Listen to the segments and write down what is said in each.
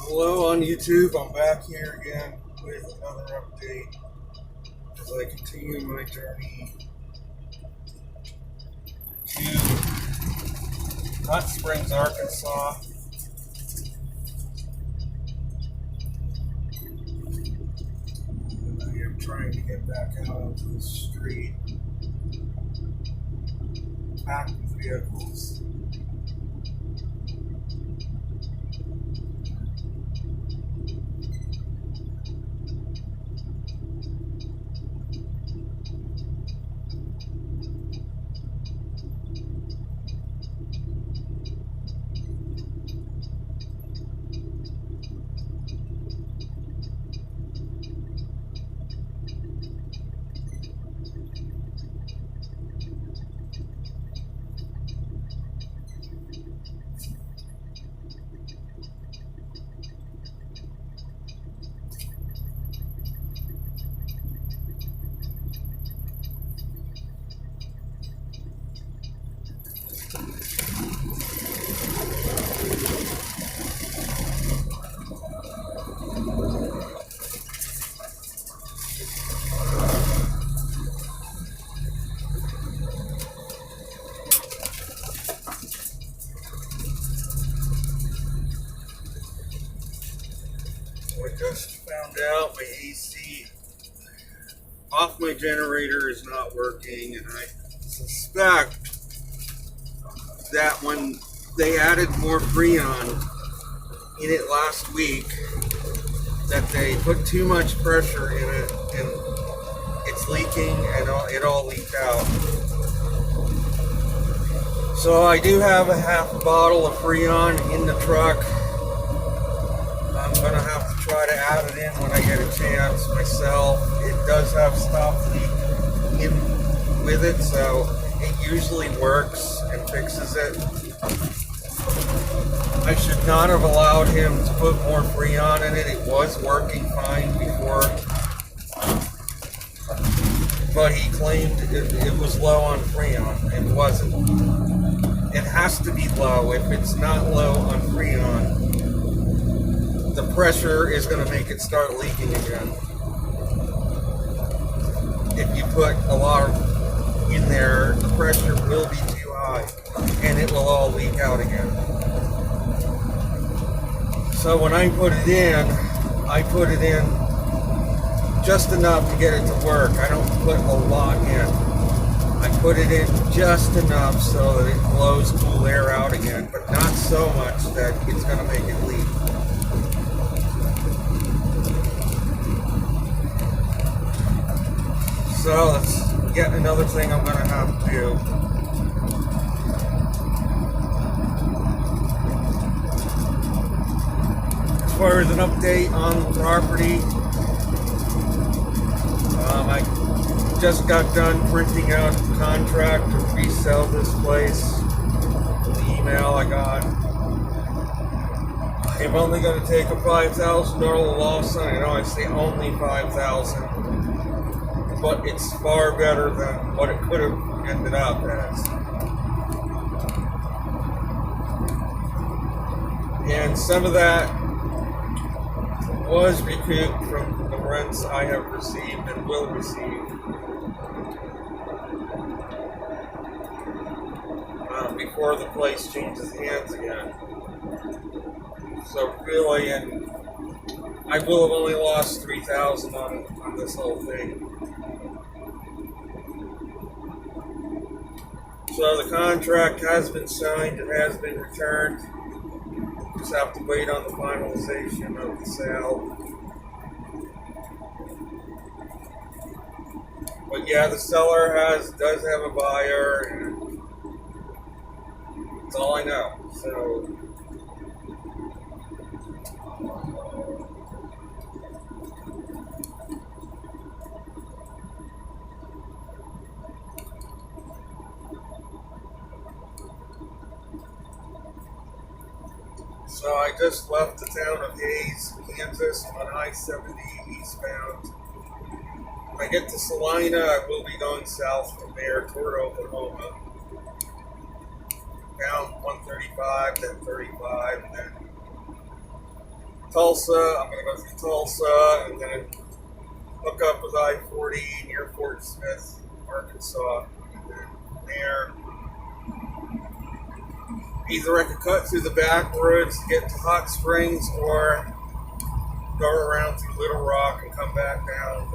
Hello on YouTube. I'm back here again with another update as I continue my journey to Hot Springs, Arkansas. And I am trying to get back out onto the street, packed with vehicles. I just found out my AC off my generator is not working, and I suspect that when they added more Freon in it last week, that they put too much pressure in it and it's leaking and it all leaked out. So I do have a half a bottle of Freon in the truck. I'm gonna have to try to add it in when I get a chance myself. It does have stop leak in with it, so it usually works and fixes it. I should not have allowed him to put more Freon in it. It was working fine before, but he claimed it was low on Freon. It wasn't. It has to be low. If it's not low on Freon, the pressure is going to make it start leaking again. If you put a lot in there, the pressure will be too high and it will all leak out again. So when I put it in just enough to get it to work. I don't put a lot in. I put it in just enough so that it blows cool air out again, but not so much that it's going to make it leak. So that's yet another thing I'm going to have to do. As far as an update on the property, I just got done printing out a contract to resell this place. The email I got. I'm only going to take a $5,000 loss on it. I know I say only $5,000, but it's far better than what it could have ended up as. And some of that was recouped from the rents I have received and will receive. Before the place changes hands again. So really, and I will have only lost $3,000 on this whole thing. So the contract has been signed, it has been returned. Just have to wait on the finalization of the sale. But yeah, the seller does have a buyer, and that's all I know. So I just left the town of Hays, Kansas on I-70 eastbound. When I get to Salina, I will be going south from there toward Oklahoma. Down 135, then 35, and then Tulsa. I'm going to go through Tulsa and then hook up with I-40 near Fort Smith, Arkansas. And then from there, either I could cut through the back roads to get to Hot Springs or go around through Little Rock and come back down.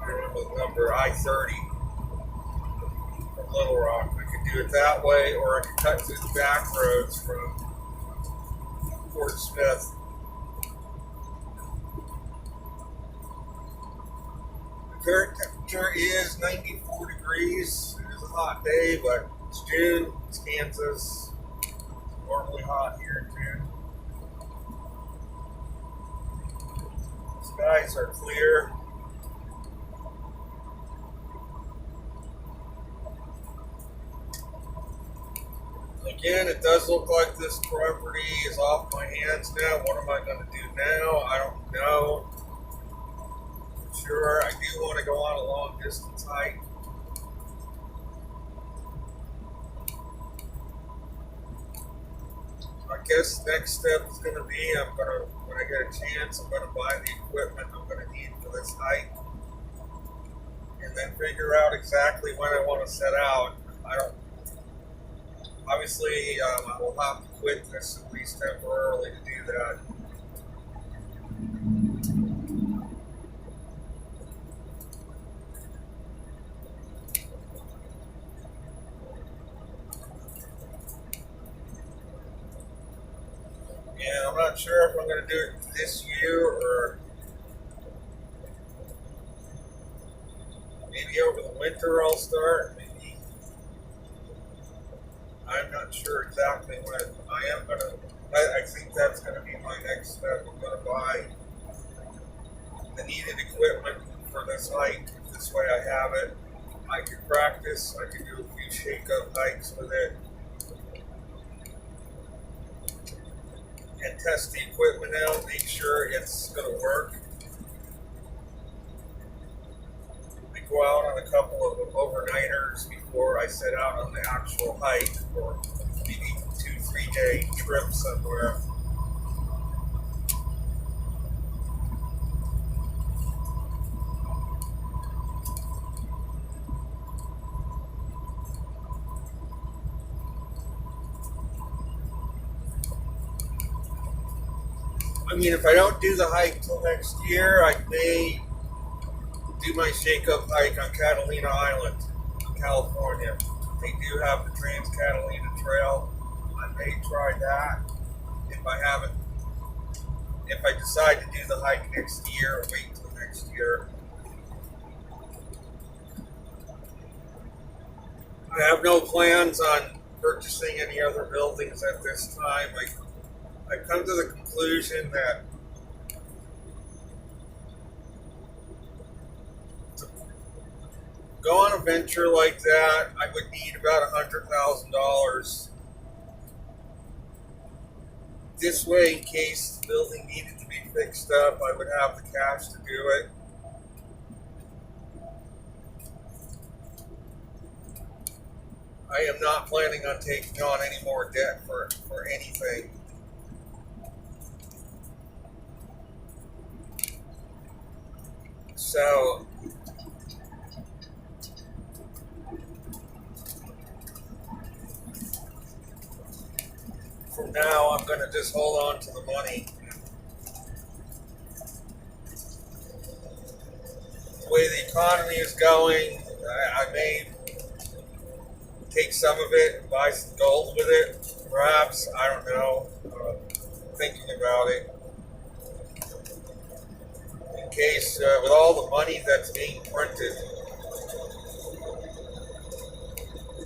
I remember the number, I-30 from Little Rock. I could do it that way, or I could cut through the back roads from Fort Smith. The current temperature is 94 degrees. It is a hot day, but it's June. It's Kansas. Normally hot here in June. Skies are clear. Again, it does look like this property is off my hands now. What am I going to do now? I don't know. Sure, I do want to go on a long distance hike. I guess next step is going to be when I get a chance, I'm going to buy the equipment I'm going to need for this hike. And then figure out exactly when I want to set out. Obviously, I will have to quit this at least temporarily to do that. Yeah, I'm not sure if I'm going to do it this year or maybe over the winter I'll start. I'm not sure exactly when. I think that's going to be my next step. I'm going to buy the needed equipment for this hike. This way I have it. I can practice. I can do a few shake-up hikes with it. And test the equipment out, make sure it's going to work. I go out on a couple of overnighters before I set out on the actual hike, or maybe 2-3 day trip somewhere. I mean, if I don't do the hike till next year, I may do my shake-up hike on Catalina Island, California. They do have the Trans-Catalina Trail. I may try that if I decide to do the hike next year or wait till next year. I have no plans on purchasing any other buildings at this time. I've come to the conclusion that to go on a venture like that, I would need about $100,000. This way, in case the building needed to be fixed up, I would have the cash to do it. I am not planning on taking on any more debt for anything. So, for now, I'm going to just hold on to the money. The way the economy is going, I may take some of it and buy some gold with it. Perhaps, I don't know. Thinking about it. In case, with all the money that's being printed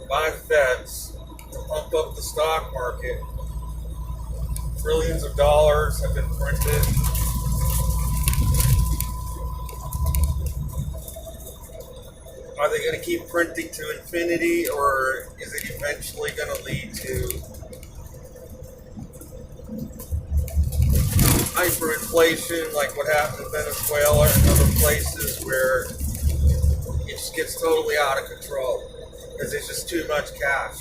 by feds to pump up the stock market, trillions of dollars have been printed. Are they going to keep printing to infinity, or is it eventually going to lead to hyperinflation like what happened in Venezuela and other places where it just gets totally out of control because there's just too much cash?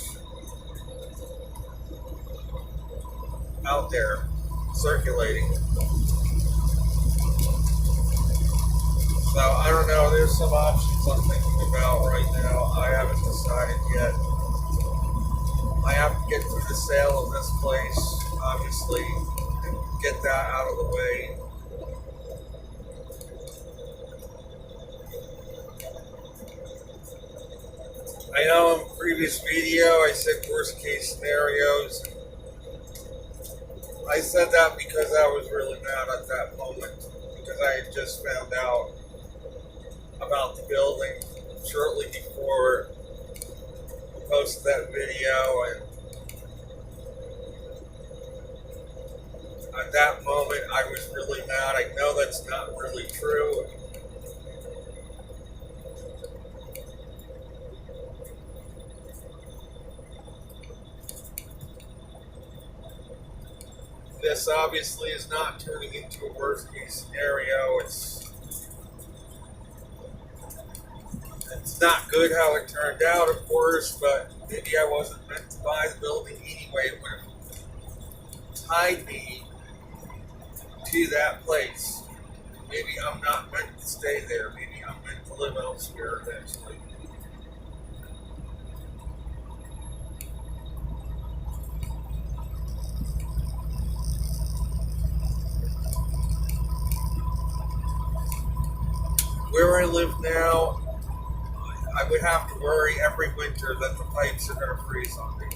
out there circulating. So I don't know. There's some options I'm thinking about right now. I haven't decided yet. I have to get through the sale of this place, obviously, and get that out of the way. I know in the previous video I said worst case scenarios. I said that because I was really mad at that moment, because I had just found out about the building shortly before I posted that video, and at that moment I was really mad. I know that's not really true. This obviously is not turning into a worst case scenario. It's not good how it turned out, of course, but maybe I wasn't meant to buy the building anyway. It would have tied me to that place. Maybe I'm not meant to stay there. Maybe I'm meant to live elsewhere eventually. Where I live now, I would have to worry every winter that the pipes are going to freeze on me.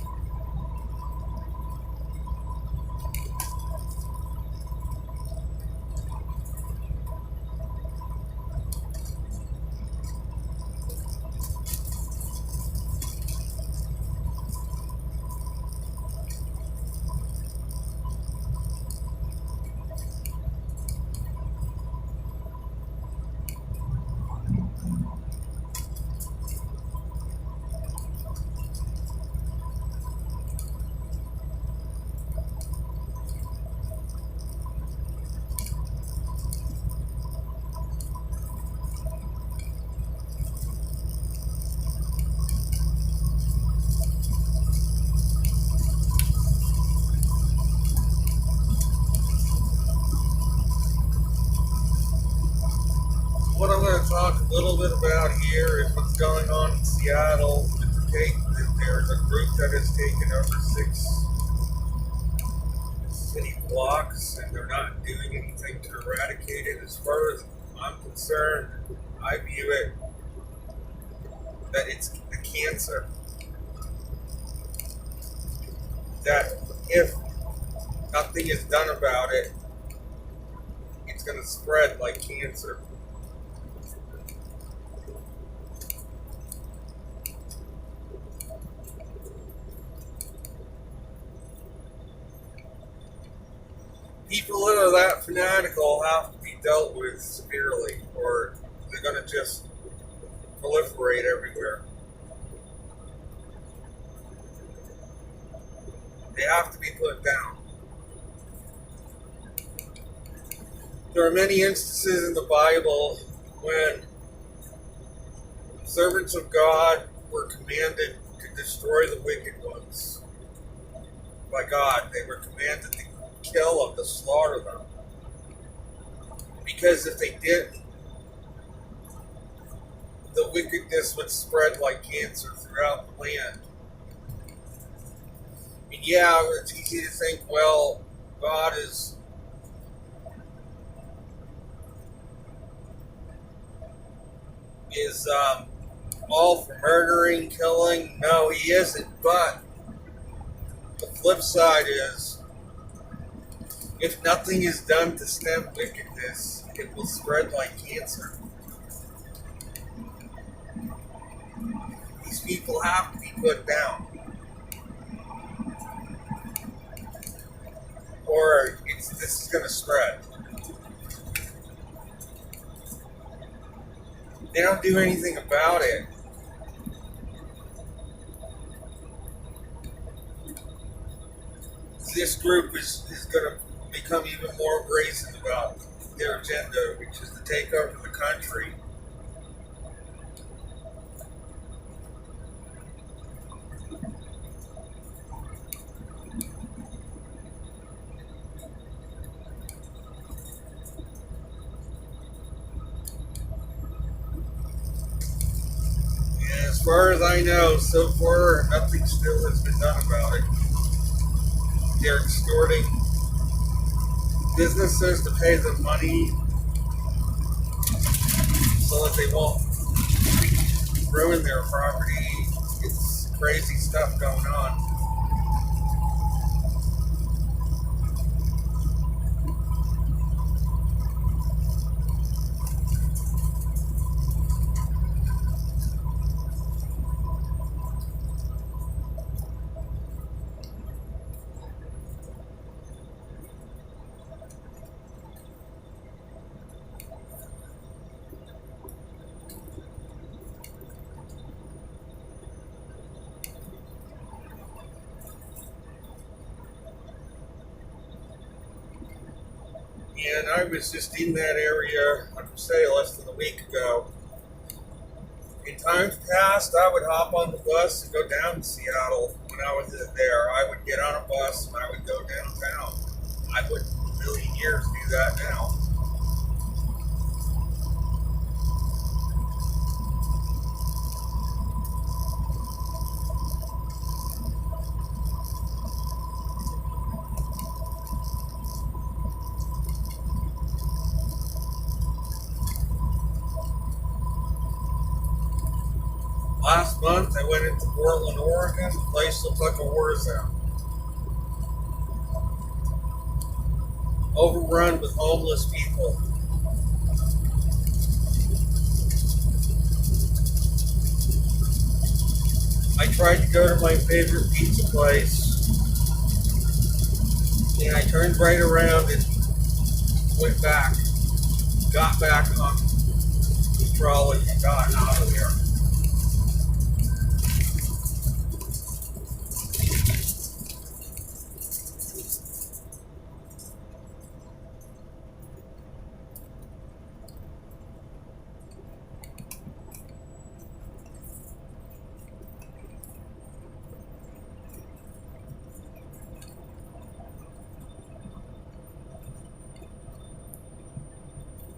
What I'm going to talk a little bit about here is what's going on in Seattle. There's a group that has taken over 6 city blocks, and they're not doing anything to eradicate it. As far as I'm concerned, I view it that it's a cancer. That if nothing is done about it, it's going to spread like cancer. People that are that fanatical have to be dealt with severely, or they're going to just proliferate everywhere. They have to be put down. There are many instances in the Bible when servants of God were commanded to destroy the wicked ones by God. They were commanded to kill them, to slaughter them. Because if they didn't, the wickedness would spread like cancer throughout the land. And yeah, it's easy to think, well, God is all for murdering, killing. No, he isn't. But the flip side is, if nothing is done to stem wickedness, it will spread like cancer. These people have to be put down, or this is going to spread. They don't do anything about it. This group is going to become even more brazen about their agenda, which is to take over the country. As far as I know, so far, nothing still has been done about it. They're extorting businesses to pay them money so that they won't ruin their property. It's crazy stuff going on. And I was just in that area, I'd say less than a week ago. In times past, I would hop on the bus and go down to Seattle. When I was there, I would get on a bus and I would go downtown. I wouldn't in a million years do that now. Last month, I went into Portland, Oregon. The place looked like a war zone. Overrun with homeless people. I tried to go to my favorite pizza place, and I turned right around and went back, got back on the trolley and got out of there.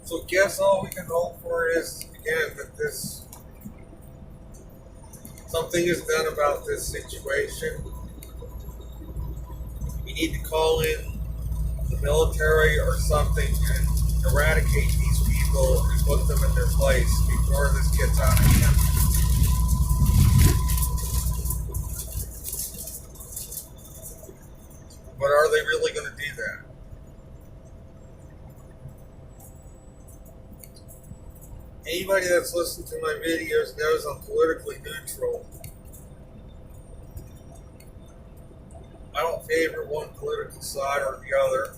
So I guess all we can hope for is, again, that something is done about this situation. We need to call in the military or something and eradicate these people and put them in their place before this gets out of hand. But are they really going to do that? Anybody that's listened to my videos knows I'm politically neutral. I don't favor one political side or the other.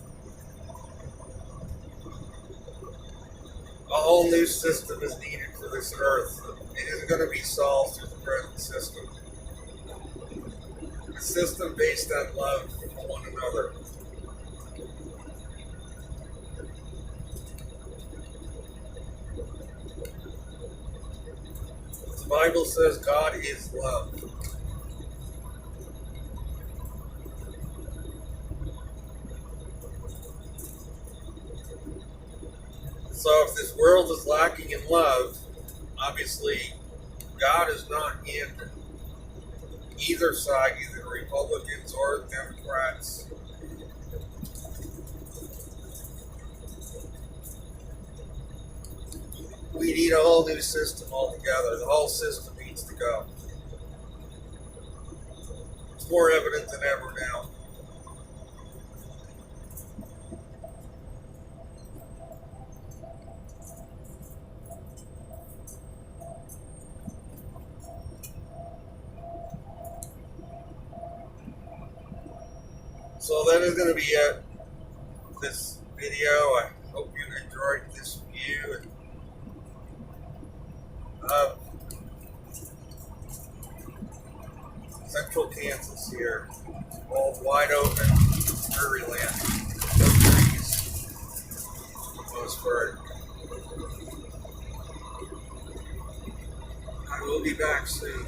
A whole new system is needed for this earth. It isn't going to be solved through the present system. A system based on love for one another. The Bible says God is love. So if this world is lacking in love, obviously God is not in either side, either Republicans or Democrats. We need a whole new system altogether. The whole system needs to go. It's more evident than ever now. So that is going to be it. This video. I hope you enjoyed this view. Central Kansas here, all wide open prairie land, no trees for the most part. I will be back soon.